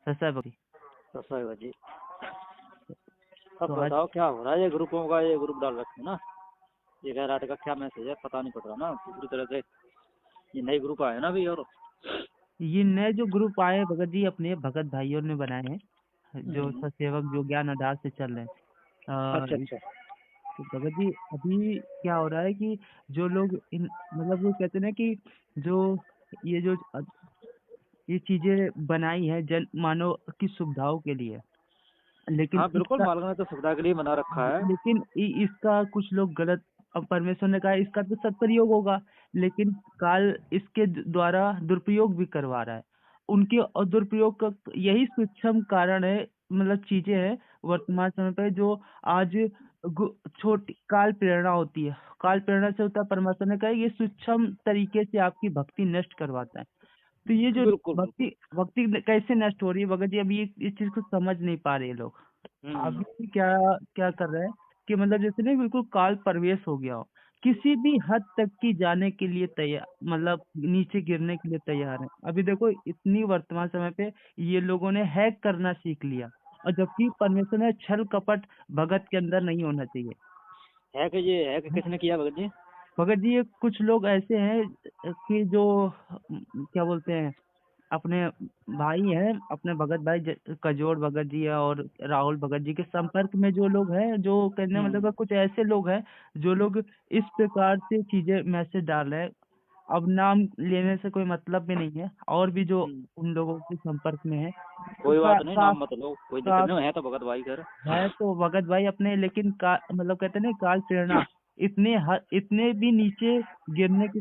ससा भक्ति। ससा जी। अब तो आज बताओ क्या हो रहा है? ये ग्रुपों का ये ग्रुप डाल रखे ना, ये कह रहा था का क्या मैसेज है पता नहीं पड़ रहा ना पूरी तरह से। ये नए ग्रुप आए ना अभी। और ये नए जो ग्रुप आए भगत जी, अपने भगत भाइयों ने बनाए हैं, जो हम्म, ससेवक जो ज्ञान आधार से चल रहे अच्छा हैं। अच्छा। तो भगत जी अभी क्या हो रहा है कि जो लोग इन मतलब वो कहते हैं ना कि जो ये जो ये चीजें बनाई है जन मानव की सुविधाओं के लिए, लेकिन हाँ बिल्कुल, इसका मालूम है तो सुविधा के लिए बना रखा है। लेकिन इसका कुछ लोग गलत, अब परमेश्वर ने कहा इसका तो सदप्रयोग होगा, लेकिन काल इसके द्वारा दुरुपयोग भी करवा रहा है। उनके और दुरुपयोग का यही सूक्ष्म कारण है, मतलब चीजें हैं वर्तमान समय पे जो आज छोटी काल प्रेरणा होती है। काल प्रेरणा से होता है, परमेश्वर ने कहा ये सूक्ष्म तरीके से आपकी भक्ति नष्ट करवाता है। तो ये जो बिल्कुल बिल्कुल। भक्ति भक्ति कैसे नष्ट हो रही है भगत जी, अभी इस चीज को समझ नहीं पा रहे लोग। हम्म, अभी क्या क्या कर रहे हैं कि मतलब जैसे ना बिल्कुल काल प्रवेश हो गया हो, किसी भी हद तक की जाने के लिए तैयार, मतलब नीचे गिरने के लिए तैयार है। अभी देखो इतनी वर्तमान समय पे ये लोगों ने हैक करना सीख लिया, और जबकि परमेश्वर ने छल कपट भगत के अंदर नहीं होना चाहिए। है कि ये है कि किसने किया भगत जी? भगत जी ये कुछ लोग ऐसे हैं कि जो क्या बोलते हैं, अपने भाई हैं, अपने भगत भाई कजोड़ भगत जी है और राहुल भगत जी के संपर्क में जो लोग हैं, जो कहने मतलब है कुछ ऐसे लोग हैं जो लोग इस प्रकार से चीजें मैसेज डाल रहे हैं। अब नाम लेने से कोई मतलब भी नहीं है, और भी जो हम्म, उन लोगों के संपर्क में है तो कोई बात नहीं, नाम मत लो, कोई दिक्कत का, नहीं है तो भगत भाई कर। है तो भगत भाई अपने, लेकिन मतलब कहते हैं ना काल प्रेरणा इतने भी नीचे गिरने की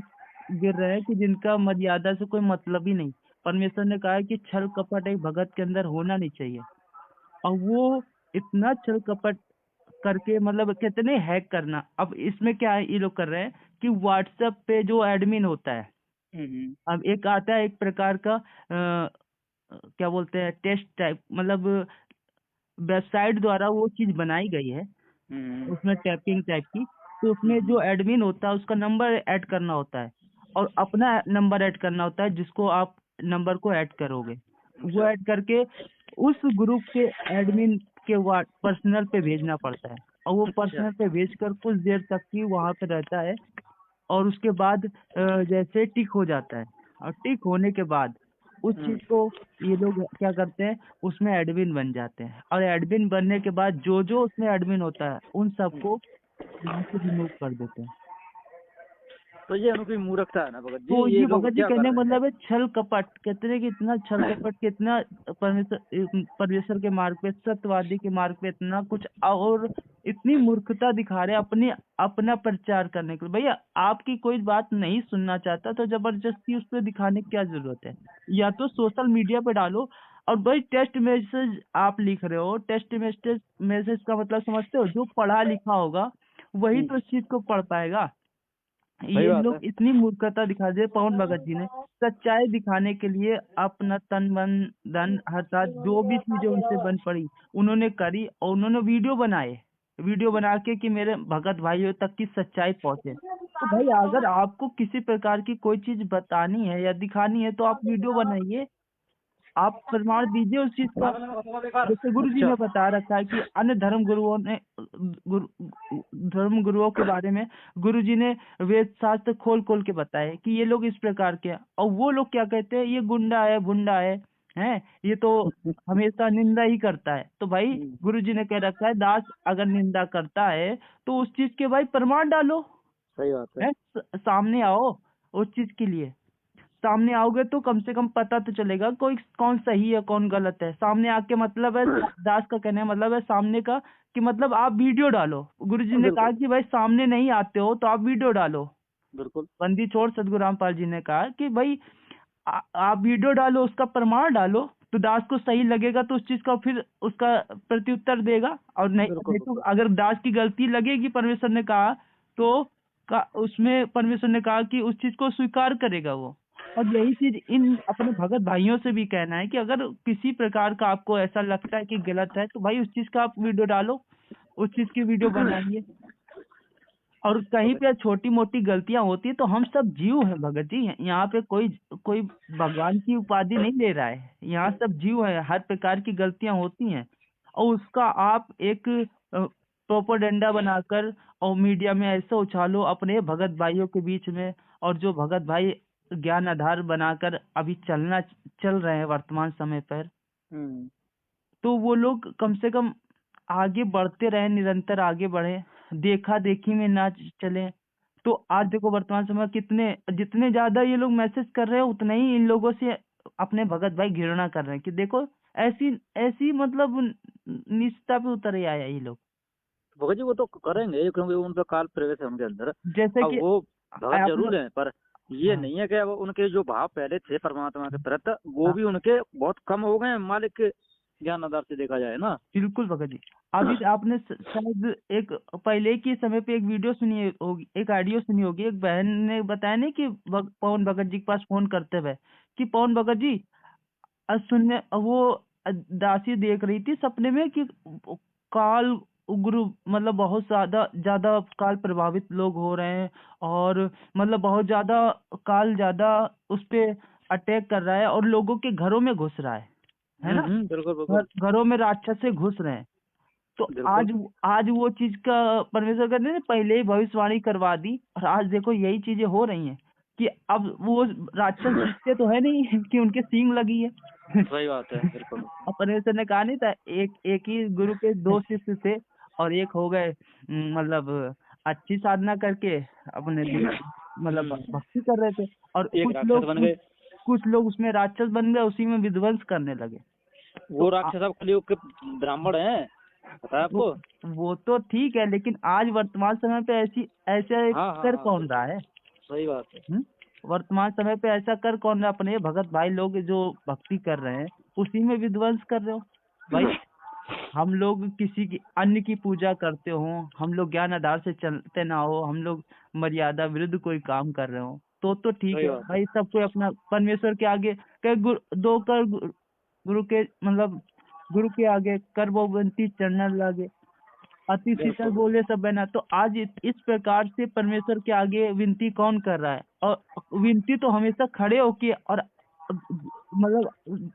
गिर रहे हैं कि जिनका मर्यादा से कोई मतलब ही नहीं। परमेश्वर ने कहा है कि छल कपट एक भगत के अंदर होना नहीं चाहिए, और वो इतना छल कपट करके मतलब कहते नहीं हैक करना। अब इसमें क्या है, ये लोग कर रहे हैं कि व्हाट्सएप पे जो एडमिन होता है, हम्म, अब एक आता है एक प्रकार का क्या बोलते हैं टेस्ट टाइप, मतलब वेबसाइट द्वारा वो चीज बनाई गई है, हम्म, उसमें टैपिंग टाइप की। तो उसमें हम्म, जो एडमिन होता है उसका नंबर ऐड करना होता है, और अपना नंबर ऐड करना होता है जिसको आप नंबर को ऐड करोगे, वो अच्छा ऐड करके उस ग्रुप के एडमिन के पर्सनल पे भेजना पड़ता है, और वो अच्छा। पर्सनल पे भेजकर कुछ देर तक ही वहां पे रहता है। और उसके बाद जैसे टिक हो जाता है, और टिक होने के बाद उस हम्म, चीज को ये लोग क्या करते हैं, उसमें एडमिन बन जाते हैं, और एडमिन बनने के बाद जो जो उसमें एडमिन होता है उन हम्म। सबको यहाँ से रिमूव कर देते हैं। तो ये उनकी मूर्खता है ना भगत जी, तो ये ये लोग भगत जी क्या कर कहने का रहे हैं? मतलब है छल कपट, कहते हैं कि इतना छल कपट, कितना परमेश्वर के मार्ग पे, सत्यवादी के मार्ग पे इतना कुछ, और इतनी मूर्खता दिखा रहे हैं अपनी अपना प्रचार करने के लिए। भैया आपकी कोई बात नहीं सुनना चाहता तो जबरदस्ती उस पर दिखाने की क्या जरूरत है? या तो सोशल मीडिया पे डालो। और भाई टेस्ट मैसेज आप लिख रहे हो, टेस्ट मैसेज मैसेज का मतलब समझते हो? जो पढ़ा लिखा होगा वही तो इस चीज को पढ़ पाएगा। सही ये बात है। लोग इतनी मूर्खता दिखा दे, पवन भगत जी ने सच्चाई दिखाने के लिए अपना तन मन धन अर्थात जो भी चीजें उनसे बन पड़ी उन्होंने करी, और उन्होंने वीडियो बनाए, वीडियो बना के कि मेरे भगत भाइयों तक की सच्चाई पहुंचे। तो भाई अगर आपको किसी प्रकार की कोई चीज बतानी है या दिखानी है तो आप वीडियो बनाइए, आप प्रमाण दीजिए उस चीज का। जैसे गुरु जी अच्छा। ने बता रखा है कि अन्य धर्म गुरुओं ने धर्म गुरुओं के बारे में गुरु जी ने वेद शास्त्र खोल खोल के बताए कि ये लोग इस प्रकार के हैं। और वो लोग क्या कहते हैं, ये गुंडा है भुंडा है, हैं ये तो हमेशा निंदा ही करता है। तो भाई हम्म, गुरु जी ने कह रखा है दास अगर निंदा करता है तो उस चीज के भाई प्रमाण डालो, सही बात है। है सामने आओ। उस चीज के लिए सामने आओगे तो कम से कम पता तो चलेगा कोई कौन सही है कौन गलत है। सामने आके मतलब है, दास का कहने का मतलब है सामने का, कि मतलब आप वीडियो डालो। गुरुजी ने कहा बिल्कुल कि भाई सामने नहीं आते हो तो आप वीडियो डालो। बिल्कुल। बंदी छोड़ सदगुरु रामपाल जी ने कहा कि भाई आप वीडियो डालो, उसका प्रमाण डालो, तो दास को सही लगेगा तो उस चीज का फिर उसका प्रत्युत्तर देगा। और नहीं बिल्कुल नहीं तो बिल्कुल। अगर दास की गलती लगेगी, परमेश्वर ने कहा तो उसमें परमेश्वर ने कहा कि उस चीज को स्वीकार करेगा वो। और यही चीज इन अपने भगत भाइयों से भी कहना है कि अगर किसी प्रकार का आपको ऐसा लगता है कि गलत है तो भाई उस चीज का आप वीडियो डालो, उस चीज की वीडियो बनाइए। और कहीं पे छोटी मोटी गलतियां होती है तो हम सब जीव हैं भगत जी। यहाँ पे कोई कोई भगवान की उपाधि नहीं ले रहा है, यहाँ सब जीव है, हर प्रकार की गलतियां होती हैं। और उसका आप एक प्रोपोगंडा बनाकर और मीडिया में ऐसा उछालो अपने भगत भाइयों के बीच में, और जो भगत भाई ज्ञान आधार बनाकर अभी चल रहे हैं वर्तमान समय पर, तो वो लोग कम से कम आगे बढ़ते रहे, निरंतर आगे बढ़े, देखा देखी में ना चले। तो आज देखो वर्तमान समय में कितने जितने ज्यादा ये लोग मैसेज कर रहे हैं उतने ही इन लोगों से अपने भगत भाई घृणा कर रहे हैं कि देखो ऐसी ऐसी मतलब निचता पे उतर ही आया ये लोग। भगत जी वो तो करेंगे क्योंकि उनका काल प्रवेश है उनके अंदर। जैसे अब कि वो भगत आपने जरूर है, पर ये हाँ नहीं है कि अब उनके जो भाव पहले थे परमात्मा के प्रति वो हाँ भी उनके बहुत कम हो गए हैं मालिक के ज्ञान आधार से देखा जाए ना। बिल्कुल भगत जी। अभी आपने शायद एक पहले के समय पे एक वीडियो सुनी होगी, एक ऑडियो सुनी होगी, एक बहन ने बताया नहीं कि पवन भगत जी के पास फोन करते हुए कि पवन भगत जी सुनने वो दासी देख रही थी सपने में कि काल उग्र मतलब बहुत ज्यादा ज्यादा काल प्रभावित लोग हो रहे हैं, और मतलब बहुत ज्यादा काल ज्यादा उस पे अटैक कर रहा है और लोगों के घरों में घुस रहा है ना, बिल्कुल बिल्कुल घरों में राक्षस से घुस रहे हैं। तो बिल्कुल। आज वो चीज का परमेश्वर करने ने पहले ही भविष्यवाणी करवा दी, और आज देखो यही चीजें हो रही हैं कि अब वो राक्षस दिखते तो है नहीं कि उनके सींग लगी है। सही बात है बिल्कुल। और परमेश्वर ने कहा नहीं था एक एक ही गुरु के दो शिष्य थे, और एक हो गए मतलब अच्छी साधना करके अपने मतलब भक्ति कर रहे थे, और एक राक्षस बन गए। कुछ लोग उसमें राक्षस बन गए, उसी में विध्वंस करने लगे। वो राक्षस अब कलयुग के ब्राह्मण हैं, पता है वो आपको? वो तो ठीक है, लेकिन आज वर्तमान समय पे ऐसा हाँ हाँ कर हाँ कौन रहा बिल्कुल है? सही बात है। वर्तमान समय पे ऐसा कर कौन रहा है? अपने भगत भाई लोग जो भक्ति कर रहे हैं उसी में विध्वंस कर रहे हो भाई। हम लोग किसी की अन्य की पूजा करते हो, हम लोग ज्ञान आधार से चलते ना हो, हम लोग मर्यादा विरुद्ध कोई काम कर रहे हो तो ठीक सही है बात है। भाई। सब कोई अपना परमेश्वर के आगे दो कर गुरु के मतलब गुरु के आगे कर वो विनती चरणन लागे, अति शीतल बिल्कुल बोले सब बहना। तो आज इस प्रकार से परमेश्वर के आगे विनती कौन कर रहा है? और विनती तो हमेशा खड़े होके और मतलब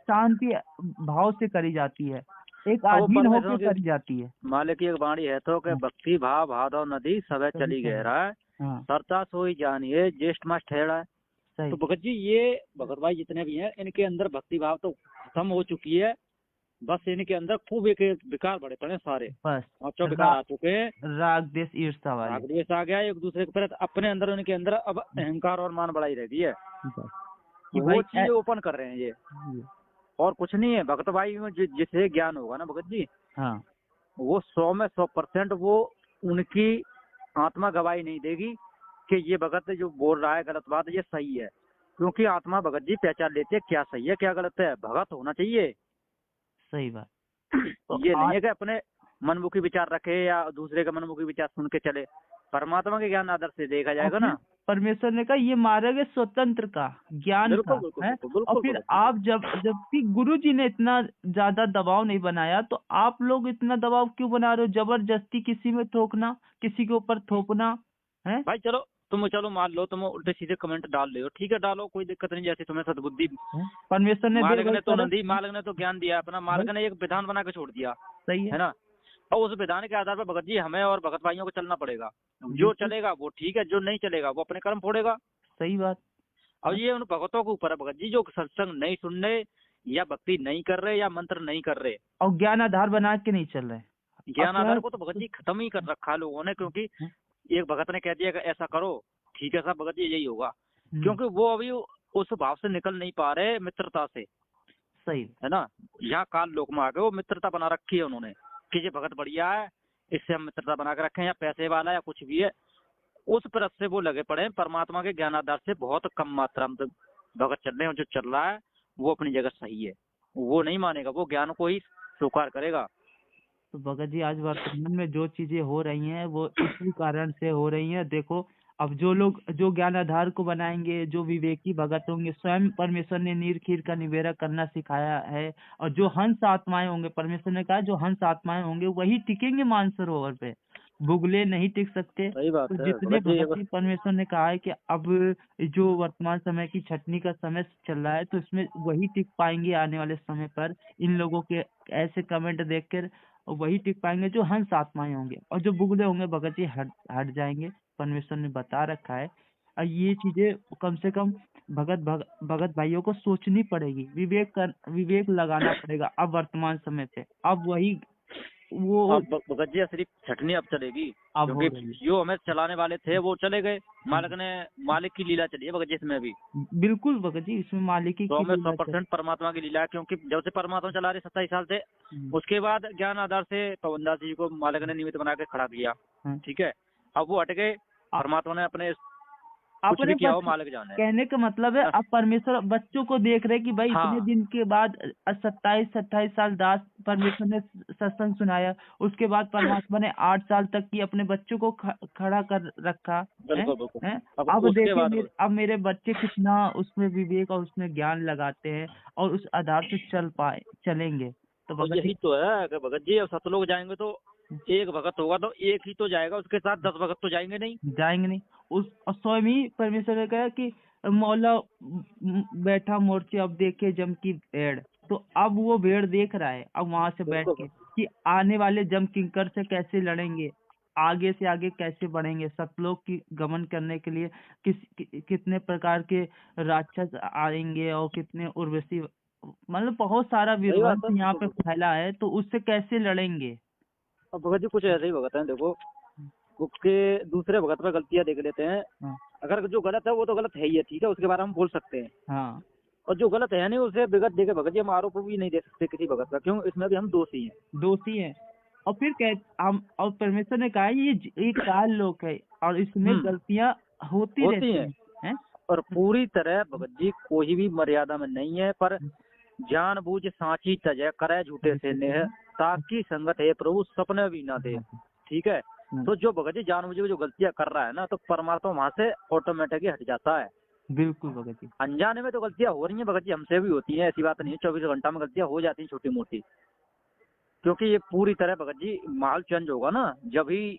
शांति भाव से करी जाती है, एक अब वो अधीन होके परमेश्वर की करी जाती है। मालिक की एक वाणी है तो कि हाँ, भक्ति भाव भादव नदी सब सही चली कह रहे गहरा है, हैं। हाँ सरता सोई जानिए ज्येष्ठ मास ठहरा है। तो सही। भगत जी ये भगत भाई जितने भी हैं इनके अंदर भक्ति भाव तो खत्म हो चुकी है, बस इनके अंदर खूब एक एक विकार बढ़े पड़े सारे, बस पांचों विकार आ चुके हैं। राग देश ईर्ष्या वाले। राग द्वेष आ गया एक दूसरे के प्रति, अपने अंदर उनके अंदर अब अहंकार और मान बढ़ाई रहती है, बस कि वो भाई चीजें ओपन कर रहे हैं ये, और कुछ नहीं है। भगत भाई में जिसे ज्ञान होगा ना भगत जी, हाँ वो 100 में 100% वो उनकी आत्मा गवाही नहीं देगी कि ये भगत जो बोल रहा है गलत बात ये सही है, क्योंकि आत्मा भगत जी पहचान लेती है क्या सही है क्या गलत है। भगत होना चाहिए, सही बात। तो ये नहीं आज है कि अपने मनमुखी विचार रखे या दूसरे का मनमुखी विचार सुन के चले। परमात्मा के ज्ञान आदर से देखा और जाएगा फिर ना। परमेश्वर ने कहा ये मार्ग है स्वतंत्र का, ज्ञान का बिल्कुल बिल्कुल है। बिल्कुल और बिल्कुल फिर भगत जी आप जबकि गुरु जी ने इतना ज्यादा दबाव नहीं बनाया, तो आप लोग इतना दबाव क्यों बना रहे हो? जबरदस्ती किसी में थोपना, किसी के ऊपर थोपना है। भाई चलो तुम चलो मान लो तुम उल्टे सीधे कमेंट डाल रहे हो, ठीक है डालो कोई दिक्कत नहीं, जैसे तुम्हें सद्बुद्धि परमेश्वर ने दे मालिक भाई ने तो कर न दी, मालिक ने तो ज्ञान दिया अपना, भाई, मालिक ने एक विधान बना के छोड़ दिया सही है है ना। और उस विधान के आधार पर भगत जी हमें और भगत भाइयों को चलना पड़ेगा। जो बिल्कुल चलेगा वो ठीक है, जो नहीं चलेगा वो अपने कर्म फोड़ेगा। सही बात। अब ये उन भगतों के ऊपर है भगत जी जो सत्संग नहीं सुन रहे या भक्ति नहीं कर रहे या मंत्र नहीं कर रहे, और ज्ञान आधार बना के नहीं चल रहे। अब ज्ञान क्या आधार को तो भगत जी खत्म ही कर रखा है लोगों ने, क्योंकि एक भगत ने कह दिया कि ऐसा करो ठीक है सब भगत जी यही होगा, क्योंकि वो अभी उस भाव से निकल नहीं पा रहे मित्रता से, सही है ना। यहाँ काल लोक में आ गए वो मित्रता बना रखी है उन्होंने कि ये भगत बढ़िया है इससे हम मित्रता बना के रखे हैं, या पैसे वाला या कुछ भी है, उस परत से वो लगे पड़े हैं। परमात्मा के ज्ञान आधार से बहुत कम मात्रा में भगत चल रहे हैं। जो चल रहा है वो अपनी जगह सही है, वो नहीं मानेगा, वो ज्ञान को ही स्वीकार करेगा। तो भगत जी आज वर्तमान में जो चीजें हो रही हैं वो इसी कारण से हो रही हैं। देखो अब जो लोग जो ज्ञान आधार को बनाएंगे, जो विवेकी भगत होंगे, स्वयं परमेश्वर ने नीर खीर का निबेरा करना सिखाया है। और जो हंस आत्माएं होंगे, परमेश्वर ने कहा जो हंस आत्माएं होंगे वही टिकेंगे मानसरोवर पे। बुगले नहीं टिक सकते। सही बात तो है जितने भगत जी। भगत जी परमेश्वर ने कहा है कि अब जो वर्तमान समय की छटनी का समय चल रहा है, तो इसमें वही टिक पाएंगे आने वाले समय पर। इन लोगों के ऐसे कमेंट देखकर वही टिक पाएंगे जो हंस आत्माएं होंगे, और जो बुगले होंगे भगत जी हट हट जाएंगे। परमेश्वर ने बता रखा है। और ये चीजें कम से कम भगत भाइयों को सोचनी पड़ेगी, विवेक लगाना पड़ेगा अब वर्तमान समय पे। अब वही वो अब भगत जी सिर्फ छटनी अब चलेगी, अब हो क्योंकि रही है। जो हमें चलाने वाले थे वो चले गए। मालिक की लीला चली है भगत जी इसमें भी। बिल्कुल भगत जी, इसमें मालिकी तो की हमें लीला है। 100% परमात्मा की लीला है, क्योंकि जब से परमात्मा चला रहे 27 साल से, हम्म, उसके बाद ज्ञान आधार से पवनदास जी को मालिक ने निमित्त बना के खड़ा किया। हाँ। ठीक है, अब वो हट गए, आ- परमात्मा ने अपने कुछ अपने भी किया हो बच मालिक जाने। कहने का मतलब है, अब परमेश्वर बच्चों को देख रहे कि भाई इतने हाँ दिन के बाद 27-28 साल दास परमेश्वर ने सत्संग सुनाया। उसके बाद परमात्मा ने 8 साल तक की अपने बच्चों को खड़ा कर रखा है। बिल्कुल बिल्कुल। हैं? अब अब उसके देखिए बाद अब मेरे बच्चे कितना उसमें विवेक और उसमें ज्ञान लगाते हैं, और उस आधार से चलेंगे। तो तो भगत जी यही तो है कि भगत जी अब सतलोक जाएंगे तो एक भगत होगा तो एक ही तो जाएगा, उसके साथ 10 भगत तो जाएंगे नहीं। जाएंगे नहीं। उस और स्वयं ही परमेश्वर ने कहा कि मौला बैठा मोर्चे अब देखे जम की भेड़। तो अब वो भेड़ देख रहा है अब वहां से बैठ बिल्कुल के कि आने वाले जम किंकर से कैसे लड़ेंगे, आगे से आगे कैसे बढ़ेंगे, सतलोक की गमन करने के लिए कितने प्रकार के राक्षस आएंगे, और कितने उर्वशी, मतलब बहुत सारा सही वीरवंश बात है, यहाँ बिल्कुल पे बिल्कुल। फैला है, तो उससे कैसे लड़ेंगे। अब भगत जी कुछ ऐसे ही भगत हैं, देखो उसके दूसरे भगत में गलतियां देख लेते हैं। हाँ अगर जो गलत है वो तो गलत है ही है, ठीक है, उसके बारे में हम बोल सकते हैं। हाँ और जो गलत है नहीं उसे विगत देके भगत जी हम आरोप भी नहीं दे सकते किसी भगत का, क्यों, इसमें भी हम दोषी हैं। दोषी है। और फिर हम और परमेश्वर ने कहा है, ये काल लोक है और इसमें हम्म, गलतियां होती होती रहती हैं। हैं। और पूरी तरह भगत जी कोई भी मर्यादा में नहीं है, पर जानबूझ सांची तजय करे झूठे से नेह, ताकि संगत है प्रभु सपने भी ना दे। ठीक है, हम्म, तो जो भगत जी जानबूझ के जो गलतियां कर रहा है ना, तो परमात्मा वहां से ऑटोमेटिकली हट जाता है। बिल्कुल भगत जी। अनजाने में तो गलतियां हो रही हैं भगत जी, हमसे भी होती हैं, ऐसी बात नहीं है, 24 घंटा में गलतियां हो जाती हैं छोटी मोटी। क्योंकि ये पूरी तरह भगत जी माहौल चेंज होगा ना, जब ही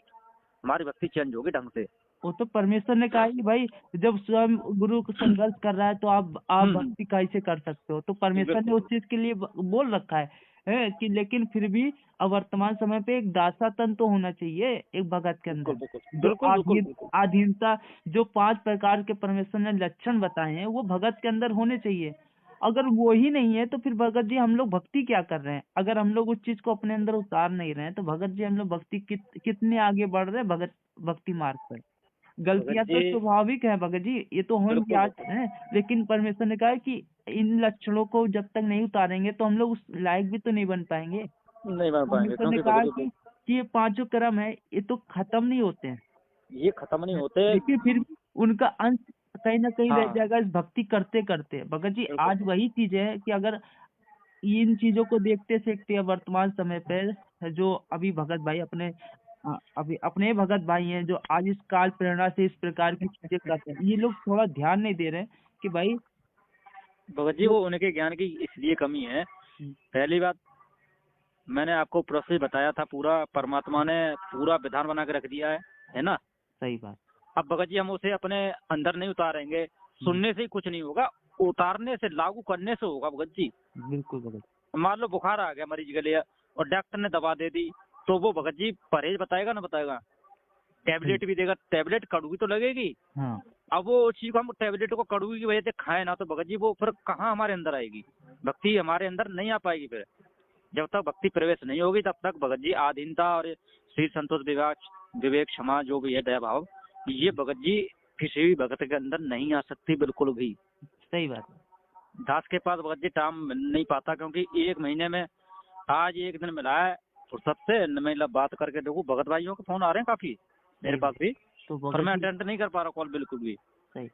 हमारी भक्ति चेंज होगी ढंग से। वो तो परमेश्वर ने कहा कि भाई जब स्वयं गुरु को संघर्ष कर रहा है, तो आप हम्म, भक्ति कैसे कर सकते हो। तो परमेश्वर ने बिल्कुल उस चीज के लिए बोल रखा है कि लेकिन फिर भी अब वर्तमान समय पे एक दासातन तो होना चाहिए एक भगत के बिल्कुल अंदर। बिल्कुल जो बिल्कुल बिल्कुल बिल्कुल। आधीनता, जो 5 प्रकार के परमेश्वर ने लक्षण बताए हैं, वो भगत के अंदर होने चाहिए। अगर वो ही नहीं है तो फिर भगत जी हम लोग भक्ति क्या कर रहे हैं। अगर हम लोग उस चीज को अपने अंदर उतार नहीं रहे हैं, तो भगत जी हम लोग भक्ति कितने आगे बढ़ रहे हैं भक्ति मार्ग पर। भगत गलतियां तो जी स्वाभाविक है भगत जी, ये तो होंगी बिल्कुल आज बिल्कुल है। लेकिन परमेश्वर ने कहा है कि इन लक्षणों को जब तक नहीं उतारेंगे तो हम लोग उस लायक भी तो नहीं बन पाएंगे। नहीं बन पाएंगे, परमेश्वर ने क्योंकि कहा भगत जी कि ये 5 कर्म है, ये तो खत्म नहीं होते हैं। ये खत्म नहीं होते। लेकिन फिर भी उनका अंत कहीं ना कहीं रह हाँ जाएगा इस भक्ति करते करते। भगत जी बिल्कुल आज वही चीज है कि अगर इन चीजों को देखते सीखते वर्तमान समय पे जो अभी भगत भाई अभी अपने भगत भाई हैं जो आज इस काल प्रेरणा से इस प्रकार की चीजें करते हैं, ये लोग थोड़ा ध्यान नहीं दे रहे हैं कि भाई भगत जी, जो वो उनके ज्ञान की इसलिए कमी है। पहली बात, मैंने आपको प्रोसेस बताया था, पूरा परमात्मा ने पूरा विधान बना के रख दिया है ना। सही बात। अब भगत जी हम उसे अपने अंदर नहीं उतारेंगे, सुनने से ही कुछ नहीं होगा, उतारने से, लागू करने से होगा भगत जी। बिल्कुल भगत। मान लो बुखार आ गया मरीज के लिए और डॉक्टर ने दवा दे दी, तो वो भगत जी परहेज बताएगा ना बताएगा, सही। टैबलेट भी देगा, टैबलेट कड़वी तो लगेगी। हाँ अब वो उस चीज को हम टैबलेट को कड़वी की वजह से खाए ना, तो भगत जी वो फिर कहाँ हमारे अंदर आएगी, भक्ति हमारे अंदर नहीं आ पाएगी। फिर जब तक भक्ति प्रवेश नहीं होगी तब तक भगत जी आधीनता और श्री संतोष विवेक क्षमा जो भी है दया भाव, ये भगत जी किसी भी भगत के अंदर नहीं आ सकती बिल्कुल भी। सही बात। दास के पास भगत जी टाइम मिल नहीं पाता, क्योंकि एक महीने में आज एक दिन मिला है फुर्सत से, मतलब बात करके देखो, भगत भाइयों के फोन आ रहे हैं काफी मेरे सही पास भी, तो पर मैं भगत जी अटेंड नहीं कर पा रहा कॉल बिल्कुल भी। सही।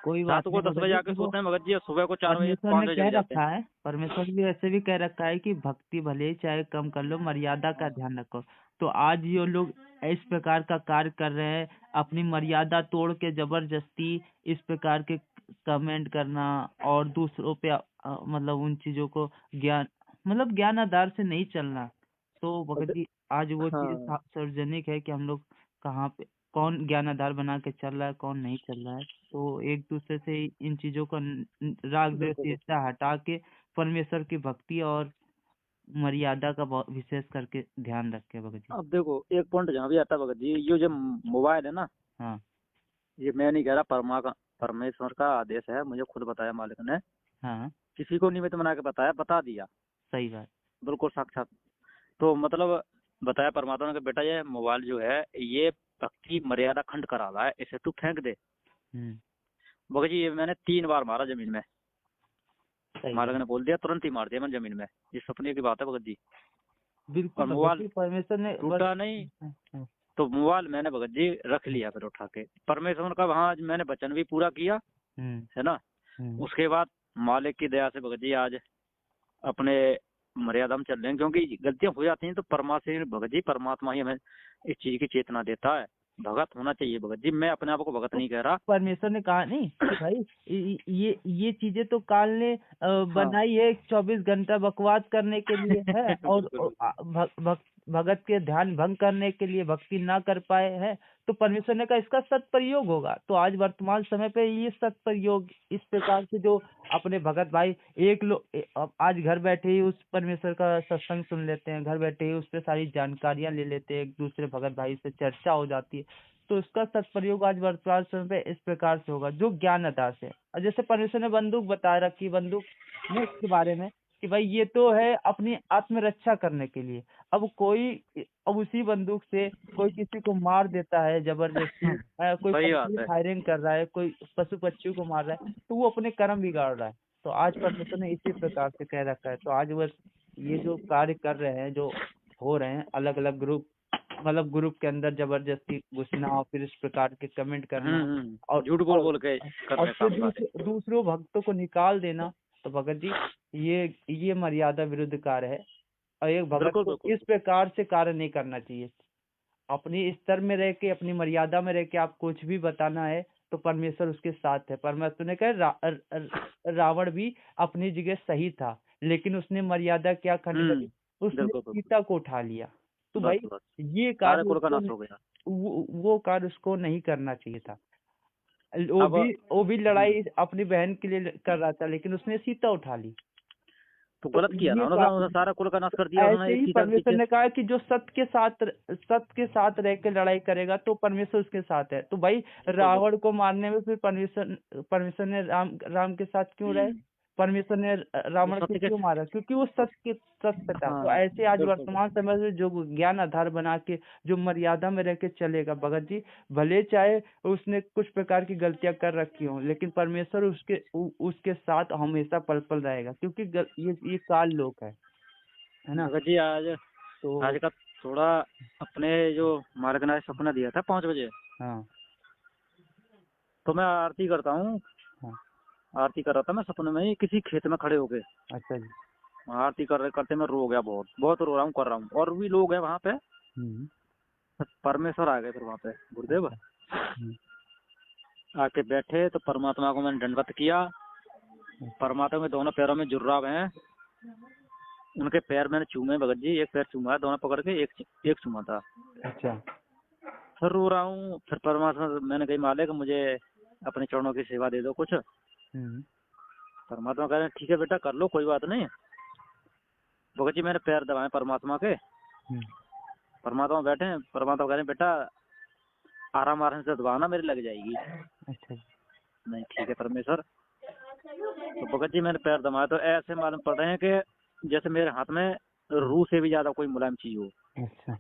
कोई रात बात को नहीं 10 भगत बजे जी, आके देखो सोते हैं भगत जी, और सुबह को 4 बजे परमेश्वर 5 ने बजे कह जग जाते हैं। रखा है, परमेश्वर भी ऐसे भी कह रखा है कि भक्ति भले ही चाहे कम कर लो, मर्यादा का ध्यान रखो। तो आज ये लोग इस प्रकार का कार्य कर रहे हैं, अपनी मर्यादा तोड़ के जबरदस्ती इस प्रकार के कमेंट करना और दूसरों पे मतलब उन चीजों को ज्ञान आधार से नहीं चलना। तो भगत जी आज वो चीज़ हाँ सार्वजनिक है कि हम लोग कहाँ पे कौन ज्ञान आधार बना के चल रहा है, कौन नहीं चल रहा है। तो एक दूसरे से इन चीज़ों का राग द्वेष बिल्कुल बिल्कुल। ईर्ष्या हटा के परमेश्वर की भक्ति और मर्यादा का बहुत विशेष करके ध्यान रखें भगत जी। अब देखो एक पॉइंट जहाँ भी आता है भगत जी, ये जो मोबाइल है ना, हाँ, ये मैं नहीं कह रहा, परमेश्वर का आदेश है, मुझे खुद बताया मालिक ने। हाँ, किसी को निमित्त बना के बताया, बता दिया, सही बात। बिल्कुल साक्षात। तो मतलब बताया परमात्मा ने कि बेटा ये मोबाइल जो है ये भक्ति मर्यादा खंड करा रहा है, इसे तू फेंक दे। हुँ, भगत जी ये मैंने 3 बार मारा जमीन में, सही मालिक बात। ने बोल दिया तुरंत ही मार दिया मैंने जमीन में। ये सपने की बात है भगत जी। बिल्कुल और भगत मोबाइल जी, परमेश्वर ने बस टूटा नहीं, हाँ, हाँ, तो मोबाइल मैंने भगत जी रख लिया फिर उठा के। परमेश्वर का वहाँ आज मैंने वचन भी पूरा किया, हुँ, है ना। हुँ। उसके बाद मालिक की दया से भगत जी आज अपने मर्यादा में चल रहे हैं, क्योंकि गलतियां हो जाती हैं तो परमात्मा भगत जी, परमात्मा ही हमें इस चीज की चेतना देता है। भगत होना चाहिए भगत जी, मैं अपने आप को भगत तो नहीं कह रहा। परमेश्वर ने कहा नहीं कि भाई ये चीजें तो काल ने हाँ बनाई है 24 घंटा बकवास करने के लिए है और बिल्कुल बिल्कुल। भगत के ध्यान भंग करने के लिए भक्ति ना कर पाए हैं। तो परमेश्वर ने कहा इसका सदप्रयोग होगा। तो आज वर्तमान समय पे ये सदप्रयोग इस प्रकार से जो अपने भगत भाई अब आज घर बैठे ही उस परमेश्वर का सत्संग सुन लेते हैं, घर बैठे ही उस पे सारी जानकारियां ले लेते हैं, एक दूसरे भगत भाई से चर्चा हो जाती है। तो इसका सदप्रयोग आज वर्तमान समय पे इस प्रकार से होगा जो ज्ञान आधार से है। और जैसे परमेश्वर ने बंदूक बता रखी, बंदूक में इसके बारे में कि भाई ये तो है अपनी आत्मरक्षा करने के लिए। अब उसी बंदूक से कोई किसी को मार देता है जबरदस्ती, कोई सही बात पथरी है। फायरिंग कर रहा है, कोई पशु पक्षियों को मार रहा है, तो वो अपने कर्म बिगाड़ रहा है। तो आज परमेश्वर ने इसी प्रकार से कह रखा है। तो आज बस ये जो कार्य कर रहे हैं, जो हो रहे हैं अलग अलग ग्रुप, मतलब ग्रुप के अंदर जबरदस्ती घुसना और फिर इस प्रकार के कमेंट करना और झूठ बोल और बोल के कर और रहे फिर काम सारे। दूसरों भक्तों को निकाल देना। तो भगत जी ये मर्यादा विरुद्ध कार्य है और एक भगत बिल्कुल को बिल्कुल। इस प्रकार से कार्य नहीं करना चाहिए। अपनी स्तर में रह के अपनी मर्यादा में रह के आप कुछ भी बताना है तो परमेश्वर उसके साथ है। परमेश्वर ने कहा रावण भी अपनी जगह सही था, लेकिन उसने मर्यादा क्या खंड करी, उसने बिल्कुल बिल्कुल। सीता को उठा लिया। तो बस भाई बस, ये सारे कार्य कुल का उसको नाश हो गया। वो कार्य उसको नहीं करना चाहिए था। अब वो भी लड़ाई अपनी बहन के लिए कर रहा था, लेकिन उसने सीता उठा ली। तो तो गलत किया ना ये उन्होंने, सारा कुल का नाश कर दिया ऐसे उन्होंने एक ही सीता के परमेश्वर पीछे। ने कहा कि जो सत्य के साथ रह के लड़ाई करेगा तो परमेश्वर उसके साथ है। तो भाई बिल्कुल बिल्कुल। रावण को मारने में फिर परमेश्वर ने राम के साथ क्यों रहे? परमेश्वर ने वो रावण को सत्य के। क्यों मारा? क्योंकि वो सत्य पे था। तो हाँ ऐसे आज बिल्कुल बिल्कुल। वर्तमान समय में जो ज्ञान आधार बना के जो मर्यादा में रह के चलेगा भगत जी, भले चाहे उसने कुछ प्रकार की गलतियां कर रखी हों, लेकिन परमेश्वर उसके साथ हमेशा पल पल रहेगा। क्योंकि ये काल लोक है ना। भगत जी आज तो आज का थोड़ा अपने जो मार्ग ने सपना दिया था 5 बजे, हाँ, तो मैं आरती करता हूँ। हाँ, आरती कर रहा था मैं सपने में ही किसी खेत में खड़े होके। अच्छा जी। आरती कर रहे करते मैं रो गया, बहुत बहुत रो रहा हूँ, कर रहा हूँ, और भी लोग हैं वहाँ पे। हुँ, परमेश्वर आ गए फिर वहाँ पे, गुरुदेव अच्छा, हुँ, आके बैठे, तो परमात्मा को मैंने दंडवत किया। अच्छा, परमात्मा के दोनों पैरों में जुर्राब हैं, उनके पैर मैंने चूमे भगत जी, एक पैर चूमा है दोनों पकड़ के, एक एक चूमा था। अच्छा, फिर रो रहा हूँ, फिर परमात्मा से मैंने कही मालिक मुझे अपने चरणों की सेवा दे दो कुछ। हुँ, परमात्मा कह रहे हैं ठीक है बेटा कर लो, कोई बात नहीं। भगत जी मैंने पैर दबाए परमात्मा के, हुँ, परमात्मा बैठे हैं, परमात्मा कह रहे हैं बेटा आराम आराम से दबाना, मेरी लग जाएगी। अच्छा जी, नहीं ठीक है परमेश्वर। तो भगत जी मैंने पैर दबाया तो ऐसे मालूम पड़ रहे हैं कि जैसे मेरे हाथ में हुँ, रूह से भी ज्यादा कोई मुलायम चीज हो। अच्छा,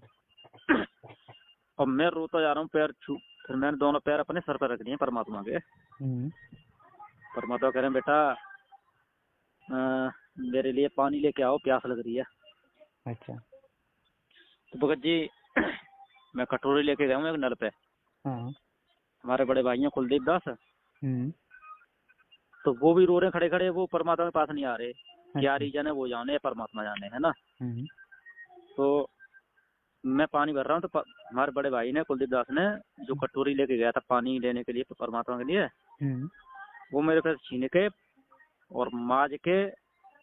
और मैं रोता जा रहा हूँ, पैर छू, फिर मैंने दोनों पैर अपने सर पर रख दिए परमात्मा के। हुँ, परमात्मा कह रहे हैं बेटा मेरे लिए पानी लेके आओ, प्यास लग रही है। अच्छा, तो भगत जी मैं कटोरी लेके गया हूँ एक नल पे, हाँ, हमारे बड़े भाई हैं कुलदीप दास, हुँ, तो वो भी रो रहे खड़े खड़े, वो परमात्मा के पास नहीं आ रहे। क्या अच्छा, रीजन है वो जाने, परमात्मा जाने, है ना। हुँ, तो मैं पानी भर रहा हूँ, तो हमारे बड़े भाई ने कुलदीप दास ने जो कटोरी लेके गया था पानी लेने के लिए परमात्मा के लिए, हुँ, वो मेरे पे छीन के और माज के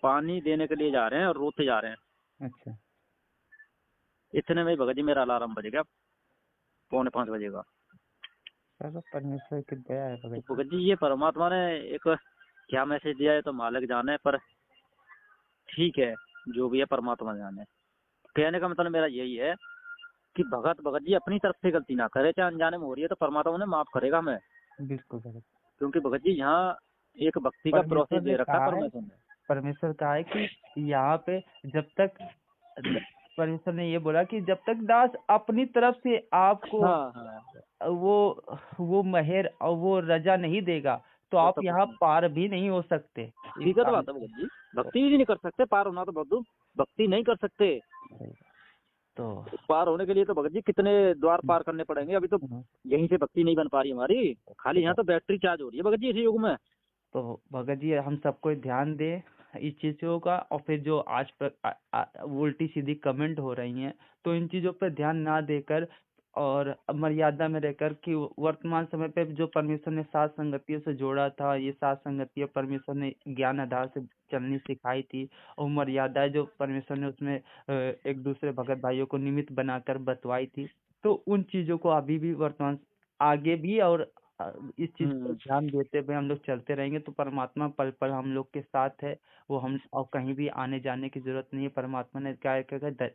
पानी देने के लिए जा रहे हैं और रोते जा रहे हैं। अच्छा, इतने में ही भगत जी मेरा अलार्म बज गया 4:45 बजे का। चलो परमेश्वर की दया है भगत तो जी। भगत जी ये परमात्मा ने एक क्या मैसेज दिया है तो मालिक जाने, पर ठीक है जो भी है परमात्मा जाने। कहने का मतलब मेरा यही है कि भगत जी अपनी तरफ से गलती ना करे, चाहे अनजाने में हो रही है तो परमात्मा उन्हें माफ करेगा हमें। बिल्कुल भगत। क्योंकि भगत जी यहाँ एक भक्ति का परमेश्वर प्रोसेस ने दे रखा है कहा है, परमेश्वर ने। परमेश्वर कहा है कि यहाँ पे जब तक परमेश्वर ने ये बोला कि जब तक दास अपनी तरफ से आपको हाँ हाँ, वो मेहर और वो रजा नहीं देगा तो तब आप तक कुछ यहाँ नहीं। पार भी नहीं हो सकते। इस ठीक है तो कारण बात है भगत जी, भक्ति भी नहीं कर सकते, पार होना तो बहुत भक्ति नहीं कर सकते। तो पार होने के लिए तो भगत जी कितने द्वार पार करने पड़ेंगे। अभी तो यहीं से भक्ति नहीं बन पा रही हमारी, खाली यहाँ तो बैटरी चार्ज हो रही है भगत जी इस युग में। तो भगत जी हम सबको ध्यान दें इस चीजों का, और फिर जो आज उल्टी सीधी कमेंट हो रही हैं तो इन चीजों पर ध्यान ना देकर और मर्यादा में रहकर कि वर्तमान समय पे जो परमेश्वर ने सात संगतियों से जोड़ा था, ये सात संगतियां परमेश्वर ने ज्ञान आधार से चलनी सिखाई थी, और मर्यादा जो परमेश्वर ने उसमें एक दूसरे भगत भाइयों को निमित्त बनाकर बतवाई थी, तो उन चीजों को अभी भी वर्तमान आगे भी और इस चीज पर ध्यान देते हुए हम लोग चलते रहेंगे तो परमात्मा पल पल हम लोग के साथ है। वो हम और कहीं भी आने जाने की जरूरत नहीं है। परमात्मा ने क्या कहा,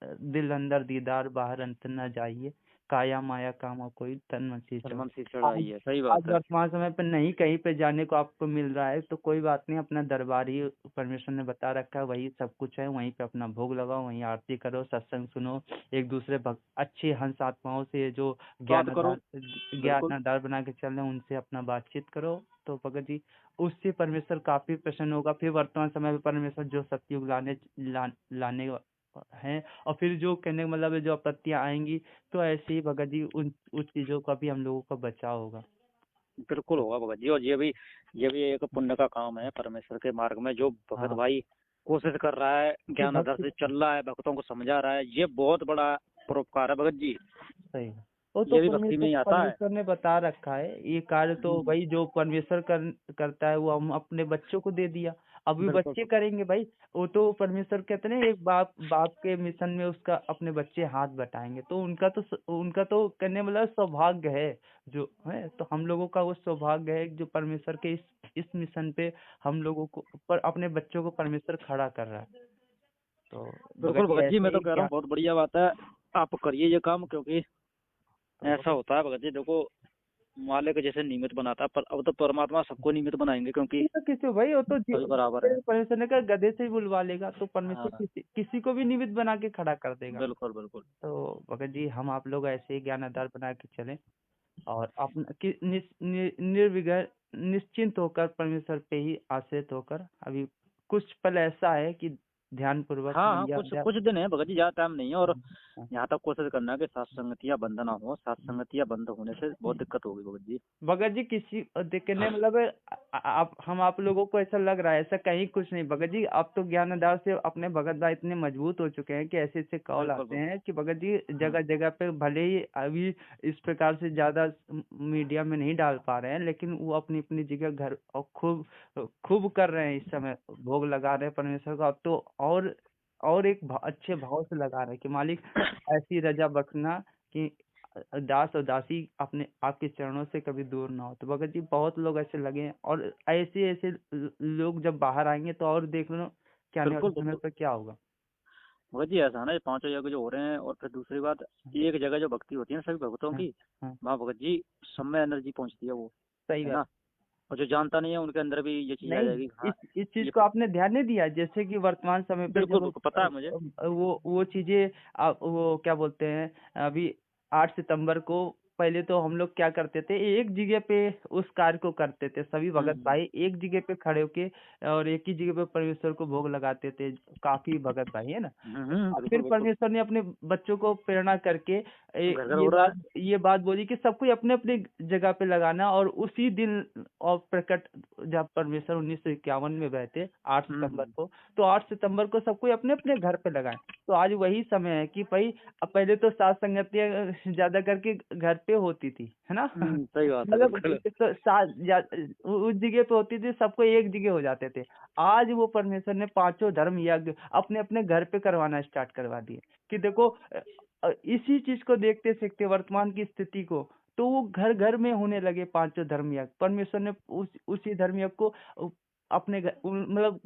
दिल अंदर दीदार बाहर अंतर न जाइए, काया माया कामा कोई तन मन से मन से चढ़ाई। चढ़ाई है, सही आज बात है। वर्तमान समय पर नहीं कहीं पे जाने को आपको मिल रहा है तो कोई बात नहीं, अपना दरबार ही परमेश्वर ने बता रखा है, वही सब कुछ है। वहीं पे अपना भोग लगाओ, वहीं आरती करो, सत्संग सुनो, एक दूसरे अच्छे हंस आत्माओं से जो बात करो, बिल्कुल। ज्ञान आधार बना के चल रहे हैं उनसे अपना बातचीत करो। तो भगत जी उससे परमेश्वर काफी प्रसन्न होगा। फिर वर्तमान समय में परमेश्वर जो सतयुग लाने हैं, और फिर जो कहने का मतलब है जो आपत्तियां आएंगी तो ऐसे ही भगत जी उन चीजों का भी हम लोगों का बचाव होगा। बिल्कुल होगा भगत जी। और ये भी एक पुण्य का काम है परमेश्वर के मार्ग में जो भगत हाँ भाई कोशिश कर रहा है, कि ज्ञान आधार भक्ति से चल रहा है, भक्तों को समझा रहा है, ये बहुत बड़ा परोपकार है भगत जी। सही है। वो तो ये भी भक्ति में ही आता है। परमेश्वर ने बता रखा है, ये कार्य तो भाई जो परमेश्वर करता है वो हम अपने बच्चों को दे दिया। अब भी बिल्कुल बच्चे करेंगे भाई, वो तो परमेश्वर कहते हैं एक बाप के मिशन में उसका अपने बच्चे हाथ बटाएंगे, तो उनका तो करने वाला सौभाग्य है जो है। तो हम लोगों का वो सौभाग्य है जो परमेश्वर के इस मिशन पे हम लोगों को पर अपने बच्चों को परमेश्वर खड़ा कर रहा है। तो बिल्कुल भगत जी, ऐसे मैं तो ही कह रहा क्या हूँ बहुत बढ़िया बात है, आप करिए ये काम। क्योंकि तो ऐसा होता है भगत जी, देखो मालिक जैसे नियमित बनाता है, पर अब तो परमात्मा सबको नियमित बनाएंगे क्योंकि किसी भाई वो तो सभी बराबर है। परमेश्वर ने कहा गधे से ही बुलवा लेगा तो परमेश्वर हाँ, किसी को भी निमित्त बना के खड़ा कर देगा। बिल्कुल बिल्कुल। तो भगत जी हम आप लोग ऐसे ही ज्ञान आधार बना के चलें और अपना निर्विघ्न निश्चिंत होकर परमेश्वर पे ही आश्रित होकर अभी कुछ पल ऐसा है कि ध्यान पूर्वक हाँ हाँ, कुछ मर्यादा। कुछ दिन है भगत जी, ज्यादा टाइम नहीं है। और हाँ। यहाँ तक कोशिश करना है कि सात संगतियाँ बंद ना हो। सात संगतियाँ बंद होने से बहुत दिक्कत होगी भगत जी। भगत जी किसी देखने मतलब आप हम आप लोगों को ऐसा लग रहा है, ऐसा कहीं कुछ नहीं भगत जी। अब तो ज्ञान आधार से अपने भगत भाई इतने मजबूत हो चुके हैं कि ऐसे ऐसे कॉल बिल्कुल आते बिल्कुल। हैं कि भगत जी जगह जगह पे भले ही अभी इस प्रकार से ज्यादा मीडिया में नहीं डाल पा रहे हैं, लेकिन वो अपनी अपनी जगह घर और खूब खूब कर रहे हैं। इस समय भोग लगा रहे हैं परमेश्वर का। अब तो और एक अच्छे भाव से लगा रहे हैं कि मालिक ऐसी रजा बख्शना कि दास और दासी अपने आपके चरणों से कभी दूर ना हो। तो भगत जी बहुत लोग ऐसे लगे हैं, और ऐसे ऐसे लोग जब बाहर आएंगे तो और देख लो क्या आने बिल्कुल वाले समय बिल्कुल पर क्या होगा। भगत जी, ऐसा है ना, ये पांचों यज्ञ जो हो रहे हैं, और फिर दूसरी बात, एक जगह जो भक्ति होती है ना सभी भक्तों हाँ की, हाँ वहाँ भगत जी सब में एनर्जी पहुंचती है वो, सही है बात। ना। और जो जानता नहीं है उनके अंदर भी ये चीज आ नहीं, जाएगी, हाँ इस चीज ये को आपने ध्यान नहीं दिया जैसे कि वर्तमान समय पे बिल्कुल जो बिल्कुल पता है मुझे। वो चीजें वो क्या बोलते हैं अभी 8 सितंबर को पहले तो हम लोग क्या करते थे, एक जगह पे उस कार्य को करते थे, सभी भगत हम्म, भाई एक जगह पे खड़े होके और एक ही जगह पे परमेश्वर को भोग लगाते थे, काफी भगत भाई है ना। फिर बिल्कुल बिल्कुल। परमेश्वर ने अपने बच्चों को प्रेरणा करके घर घर हो रहा है। ये बात बोली कि सबको अपने अपने जगह पे लगाना, और उसी दिन और प्रकट जब परमेश्वर 1951 में बैठे 8 सितंबर हम्म, को, तो 8 सितंबर को सबको अपने अपने घर पे लगाएं। तो आज वही समय है कि भाई अब पहले तो सात संगतियां ज्यादा करके घर पे होती थी, है ना? सही बात है, मतलब बिल्कुल। उस जगह पे होती थी, सबको एक जगह हो जाते थे। आज वो परमेश्वर ने पांचों धर्म यज्ञ अपने अपने घर पे करवाना स्टार्ट करवा दिए कि देखो इसी चीज को देखते सीखते वर्तमान की स्थिति को, तो वो घर घर में होने लगे पांचों धर्म यज्ञ। परमेश्वर ने उसी धर्म यज्ञ को अपने मतलब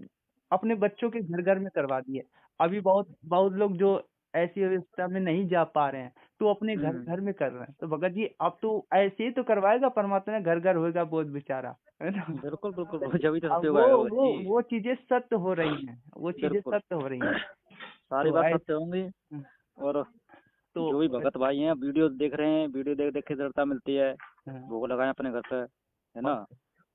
अपने बच्चों के घर घर में करवा दिए। अभी बहुत बहुत लोग जो ऐसी व्यवस्था में नहीं जा पा रहे हैं, तो अपने घर घर में कर रहे हैं। तो भगत जी अब तो ऐसे ही तो करवाएगा परमात्मा ने, घर घर होएगा बोध बेचारा, है ना? बिल्कुल बिल्कुल बिल्कुल, जब तो अब सत्य होगा भगत जी। वो चीजें सत्य हो रही हैं, वो चीजें बिल्कुल, सत्य हो रही हैं। सारी तो बात ऐसे सत्य होंगी। और तो जो भी भगत भाई हैं वीडियो देख रहे हैं, वीडियो देख देख के दृढ़ता मिलती है, हाँ, भोग लगाएं अपने घर पे, है ना?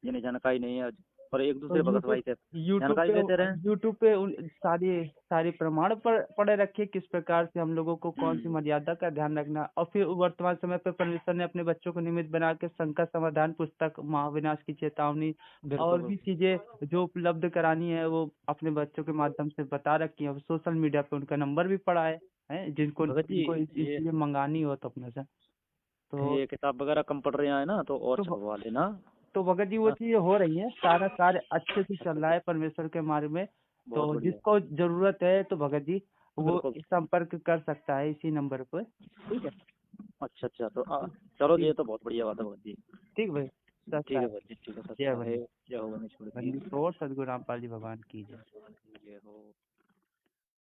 जिन्हें जानकारी नहीं है आज, और एक तो दूसरे भगत भाई से यूट्यूब जानकारी पे लेते रहें। यूट्यूब पे सारी सारी प्रमाण पड़े रखे किस प्रकार से हम लोगों को कौन सी मर्यादा का ध्यान रखना। और फिर वर्तमान समय पे परमेश्वर ने अपने बच्चों को निमित्त बना के संकट समाधान पुस्तक, महाविनाश की चेतावनी और बिल्कुल भी बिल्कुल। चीजें जो उपलब्ध करानी है वो अपने बच्चों के माध्यम से बता रखी है। सोशल मीडिया पे उनका नंबर भी पड़ा है जिनको भगत जी जिनको इस ये चीजें मंगानी हो तो अपने से तो ये किताब वगैरह कम पढ़ रहे हैं ना, तो और तो छपवा लेना। तो भगत जी वो हाँ, चीजें हो रही है, सारा कार्य अच्छे से चल रहा है परमेश्वर के मार्ग में। बहुत तो बढ़िया। जिसको जरूरत है तो भगत जी वो बिल्कुल। संपर्क कर सकता है इसी नंबर पर। ठीक है। अच्छा अच्छा, तो चलो ये ठीक तो बहुत बढ़िया बात है भगत जी। ठीक भाई। ठीक सत्य है है। भगत जी, ठीक है, जय सत्य है। बंदी जय हो गणेश भगत जी। बंदी और सदगुरु रामपाल जी भगवान की जय। जय हो।